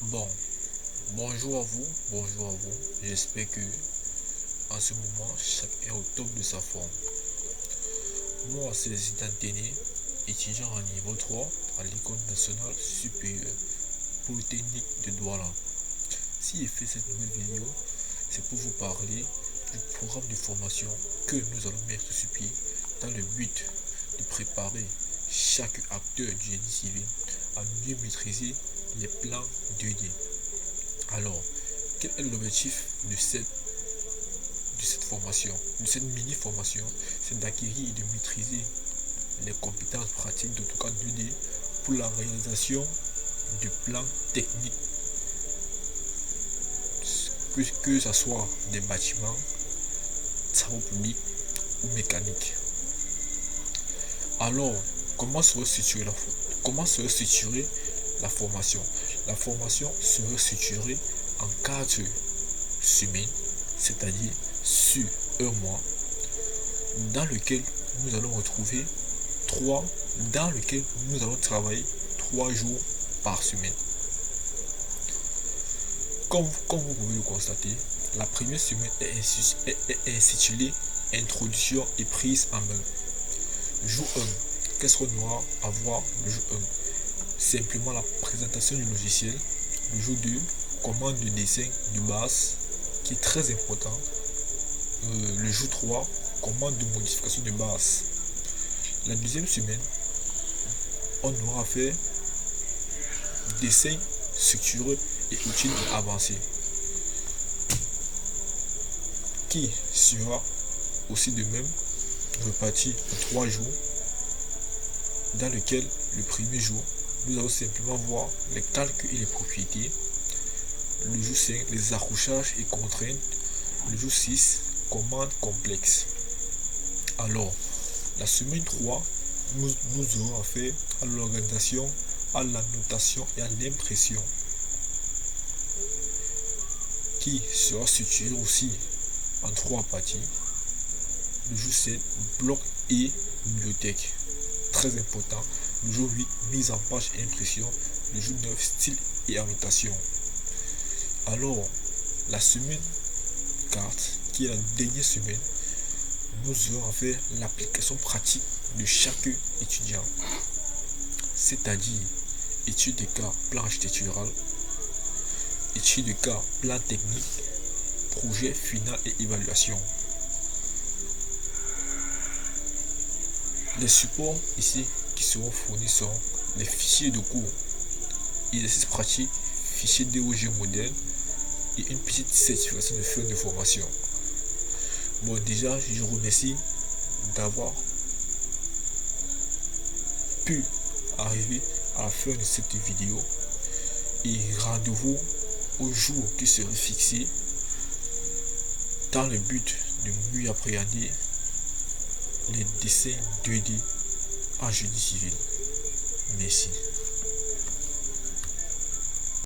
Bon, bonjour à vous. J'espère que en ce moment, chacun est au top de sa forme. Moi, c'est Zidane Téné, étudiant en niveau 3 à l'École nationale supérieure polytechnique de Douala. Si j'ai fait cette nouvelle vidéo, c'est pour vous parler du programme de formation que nous allons mettre sur pied dans le but de préparer chaque acteur du génie civil à mieux maîtriser les plans 2D. Alors, quel est l'objectif de cette formation, de cette mini-formation? C'est d'acquérir et de maîtriser les compétences pratiques d'AutoCAD 2D pour la réalisation de plans techniques, que ce soit des bâtiments, travaux publics ou mécaniques. Alors, comment serait structurée la formation? La formation serait structurée en 4 semaines, c'est-à-dire sur un mois, dans lequel nous allons retrouver 3, dans lequel nous allons travailler 3 jours par semaine. Comme vous pouvez le constater, la première semaine est intitulée Introduction et prise en main. Jour 1. Qu'est-ce qu'on aura à voir le jour 1? Simplement la présentation du logiciel. Le jour 2, commande de dessin de base, qui est très important. Le jour 3, commande de modification de base. La deuxième semaine, on aura fait dessin structuré et outils avancés, qui sera aussi de même reparti en 3 jours, dans lequel le premier jour, nous allons simplement voir les calculs et les propriétés. Le jour 5, les accrochages et contraintes. Le jour 6, commandes complexes. Alors, la semaine 3, nous aurons affaire à l'organisation, à la notation et à l'impression, qui sera structurée aussi en 3 parties. Le jour 7, bloc et bibliothèque, très important. Le jour 8, mise en page et impression. Le jour 9, style et annotation. Alors, la semaine 4, qui est la dernière semaine, nous aurons à faire l'application pratique de chaque étudiant, c'est-à-dire étude de cas, plan architectural, étude de cas, plan technique, projet final et évaluation. Les supports ici qui seront fournis sont les fichiers de cours, exercices pratiques, fichiers DOG modèle et une petite certification de fin de formation. Bon, déjà, je vous remercie d'avoir pu arriver à la fin de cette vidéo et rendez-vous au jour qui serait fixé dans le but de mieux appréhender les dessins 2D en génie civil. Merci.